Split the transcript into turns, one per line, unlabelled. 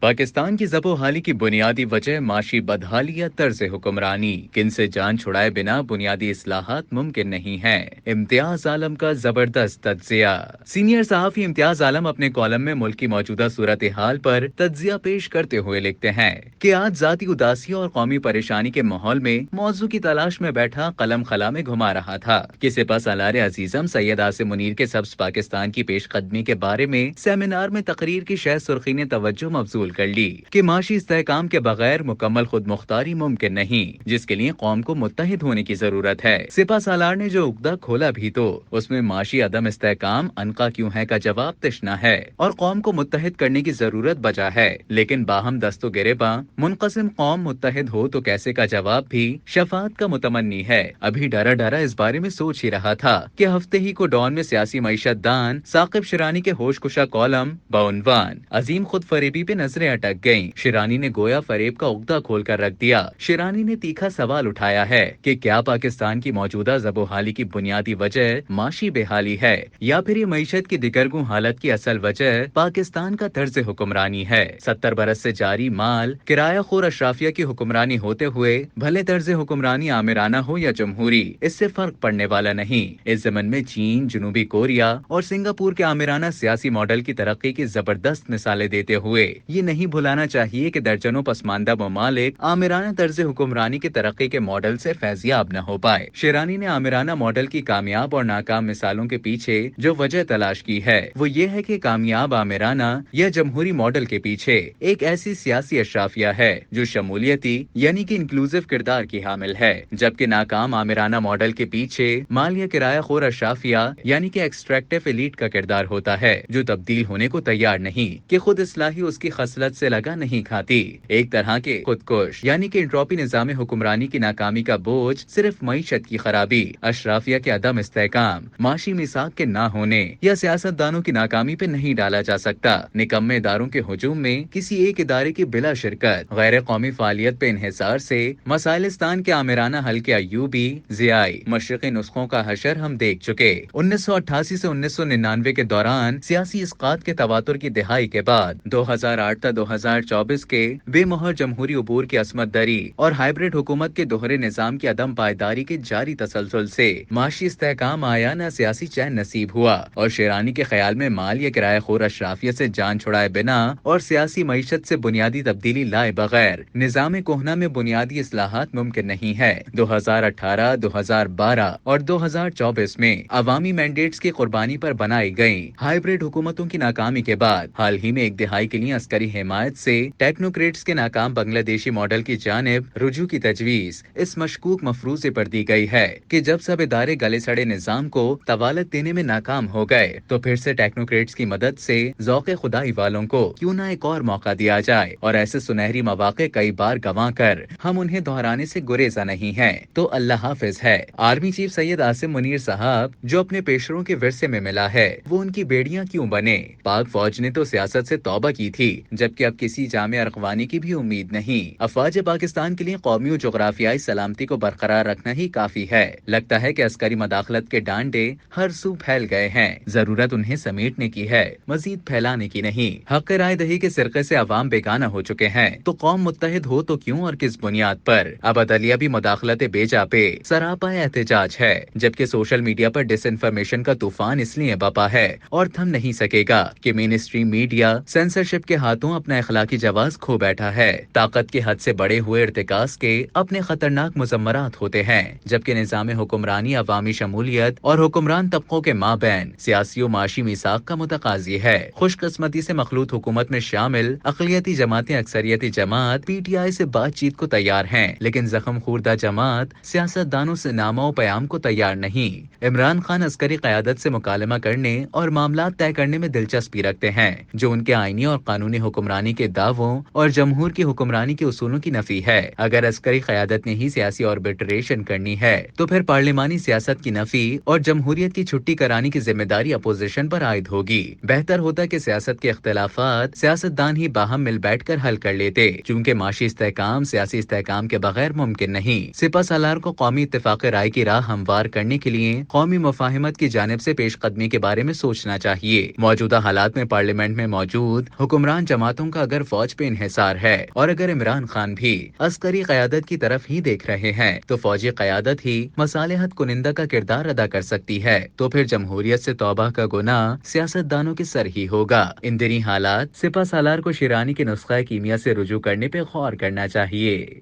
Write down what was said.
پاکستان کی زبوں حالی کی بنیادی وجہ معاشی بدحالی یا طرز حکمرانی کن سے جان چھڑائے بنا بنیادی اصلاحات ممکن نہیں ہیں۔ امتیاز عالم کا زبردست تجزیہ۔ سینئر صحافی امتیاز عالم اپنے کالم میں ملک کی موجودہ صورتحال پر تجزیہ پیش کرتے ہوئے لکھتے ہیں کہ آج ذاتی اداسی اور قومی پریشانی کے ماحول میں موضوع کی تلاش میں بیٹھا قلم خلا میں گھما رہا تھا کہ سپہ سالار عزیزم سید آصم منیر کے سبز پاکستان کی پیش قدمی کے بارے میں سیمینار میں تقریر کی شہ سرخی نے توجہ مبذول کر لی کہ معاشی استحکام کے بغیر مکمل خود مختاری ممکن نہیں، جس کے لیے قوم کو متحد ہونے کی ضرورت ہے۔ سپہ سالار نے جو عقدہ کھولا بھی تو اس میں معاشی عدم استحکام عنقا کیوں ہے کا جواب تشنہ ہے اور قوم کو متحد کرنے کی ضرورت بجا ہے، لیکن باہم دست و گریباں منقسم قوم متحد ہو تو کیسے کا جواب بھی شفاعت کا متمنی ہے۔ ابھی ڈرا ڈرا اس بارے میں سوچ ہی رہا تھا کہ ہفتے ہی کو ڈان میں سیاسی معیشت دان ثاقب شیرانی کے ہوش کشا کالم بعنوان عظیم خود فریبی پہ نظریں اٹک گئیں۔ شیرانی نے گویا فریب کا عقدہ کھول کر رکھ دیا۔ شیرانی نے تیکھا سوال اٹھایا ہے کہ کیا پاکستان کی موجودہ زبوں حالی کی بنیادی وجہ معاشی بحالی ہے یا پھر یہ معیشت کی دگرگوں حالت کی اصل وجہ پاکستان کا طرز حکمرانی ہے۔ 70 برس سے جاری مال کرایہ خور اشرافیہ کی حکمرانی ہوتے ہوئے بھلے طرز حکمرانی آمرانہ ہو یا جمہوری، اس سے فرق پڑنے والا نہیں۔ اس ضمن میں چین، جنوبی کوریا اور سنگاپور کے آمرانہ سیاسی ماڈل کی ترقی کی زبردست مثالیں دیتے ہوئے یہ نہیں بھلانا چاہیے کہ درجنوں پسماندہ ممالک آمرانہ طرز حکمرانی کی ترقی کے ماڈل سے فیضیاب نہ ہو پائے۔ شیرانی نے آمرانہ ماڈل کی کامیاب اور ناکام مثالوں کے پیچھے جو وجہ تلاش کی ہے وہ یہ ہے کہ کامیاب آمرانہ یا جمہوری ماڈل کے پیچھے ایک ایسی سیاسی اشرافیہ ہے جو شمولیتی یعنی کہ انکلوزیو کردار کی حامل ہے، جبکہ ناکام آمرانہ ماڈل کے پیچھے مال یا کرایہ خور اشرافیہ یعنی کہ ایکسٹریکٹیو ایلیٹ کا کردار ہوتا ہے جو تبدیل ہونے کو تیار نہیں کہ خود اصلاحی اس کی خصلت سے لگا نہیں کھاتی۔ ایک طرح کے خودکش یعنی کہ انٹروپی نظام حکمرانی کی ناکامی کا بوجھ صرف معیشت کی خرابی، اشرافیہ کے عدم استحکام، معاشی میثاق کے نہ ہونے یا سیاست دانوں کی ناکامی پہ نہیں ڈالا جا سکتا۔ نکمے اداروں کے ہجوم میں کسی ایک ادارے کی بلا شرکت، غیر قومی فعالیت پہ انحصار سے مسائلستان کے آمرانہ حل کے ایوبی، ضیائی، مشرقی نسخوں کا حشر ہم دیکھ چکے۔ 1988 سے 1999 کے دوران سیاسی اسقاط کے تواتر کی دہائی کے بعد 2008 تا 2024 کے بے مہر جمہوری عبور کی عصمت دری اور ہائیبرڈ حکومت کے دوہرے نظام کی عدم پائیداری کے جاری تسلسل سے معاشی استحکام آیا نہ سیاسی چین نصیب ہوا، اور شیرانی کے خیال میں مال یا کرایہ خور اشرافیہ سے جان چھڑائے بنا اور سیاسی معیشت سے بنیادی تبدیلی لائے بغیر نظام کہنا میں بنیادی اصلاحات ممکن نہیں ہے۔ 2018، 2012 اور 2024 میں عوامی مینڈیٹس کی قربانی پر بنائی گئی ہائیبرڈ حکومتوں کی ناکامی کے بعد حال ہی میں ایک دہائی کے لیے عسکری حمایت سے ٹیکنوکریٹس کے ناکام بنگلہ دیشی ماڈل کی جانب رجوع کی تجویز اس مشکوک مفروضے پر دی گئی ہے کہ جب سب ادارے گلے سڑے نظام کو طوالت دینے میں ناکام ہو گئے تو پھر سے ٹیکنوکریٹس کی مدد سے ذوق خدائی والوں کو کیوں نہ ایک اور موقع دیا جائے، اور ایسے سنہری مواقع کئی بار گنوا کر ہم انہیں دہرانے سے گریزا نہیں ہے تو اللہ حافظ ہے۔ آرمی چیف سید آصم منیر صاحب جو اپنے پیشروں کے ورثے میں ملا ہے وہ ان کی بیڑیاں کیوں بنے؟ پاک فوج نے تو سیاست سے توبہ کی تھی، جبکہ اب کسی جامع ارغوانی کی بھی امید نہیں۔ افواج پاکستان کے لیے قومی و جغرافیائی سلامتی کو برقرار رکھنا ہی کافی ہے۔ لگتا ہے کہ عسکری مداخلت کے ڈانڈے ہر سو پھیل گئے ہیں، ضرورت انہیں سمیٹنے کی ہے، مزید پھیلانے کی نہیں۔ حق رائے دہی کے سرقے سے عوام بیگانہ ہو چکے ہیں تو قوم متحد ہو تو کیوں اور کس بنیاد پر؟ اب عدلیہ بھی مداخلت بیجا پہ سراپا احتجاج ہے، جبکہ سوشل میڈیا پر ڈس انفارمیشن کا طوفان اس لیے بپا ہے اور تھم نہیں سکے گا کہ مین اسٹریم میڈیا سینسرشپ کے ہاتھوں اپنا اخلاقی جواز کھو بیٹھا ہے۔ طاقت کی حد سے بڑے ہوئے ارتکاز کے اپنے خطرناک مضمرات ہوتے ہیں، جبکہ نظام حکمرانی عوامی شمولیت اور حکمران طبقوں کے مابین سیاسی و معاشی میثاق کا متقاضی ہے۔ خوش قسمتی سے مخلوط حکومت میں شامل اقلیتی جماعتیں اکثریتی جماعت پی ٹی آئی سے بات چیت کو تیار ہیں، لیکن زخم خوردہ جماعت سیاست دانوں سے نامہ و پیام کو تیار نہیں۔ عمران خان عسکری قیادت سے مکالمہ کرنے اور معاملات طے کرنے میں دلچسپی رکھتے ہیں، جو ان کے آئینی اور قانونی حکمرانی کے دعووں اور جمہور کی حکمرانی کے اصولوں کی نفی ہے۔ اگر عسکری قیادت نے ہی سیاسی آربیٹریشن کرنی ہے تو پھر پارلیمانی سیاست کی نفی اور جمہوریت کی چھٹی کرانے کی ذمہ داری اپوزیشن پر عائد ہوگی۔ بہتر ہوتا کہ سیاست کے اختلافات سیاستدان ہی باہم مل بیٹھ کر حل کر لیتے، چونکہ معاشی استحکام سیاسی استحکام کے بغیر ممکن نہیں۔ سپہ سالار کو قومی اتفاق رائے کی راہ ہموار کرنے کے لیے قومی مفاہمت کی جانب سے پیش قدمی کے بارے میں سوچنا چاہیے۔ موجودہ حالات میں پارلیمنٹ میں موجود حکمران جماعت جماعتوں کا اگر فوج پہ انحصار ہے اور اگر عمران خان بھی عسکری قیادت کی طرف ہی دیکھ رہے ہیں تو فوجی قیادت ہی مصالحت کنندہ کا کردار ادا کر سکتی ہے، تو پھر جمہوریت سے توبہ کا گناہ سیاست دانوں کے سر ہی ہوگا۔ ان دنی حالات سپہ سالار کو شیرانی کے نسخہ کیمیا سے رجوع کرنے پہ غور کرنا چاہیے۔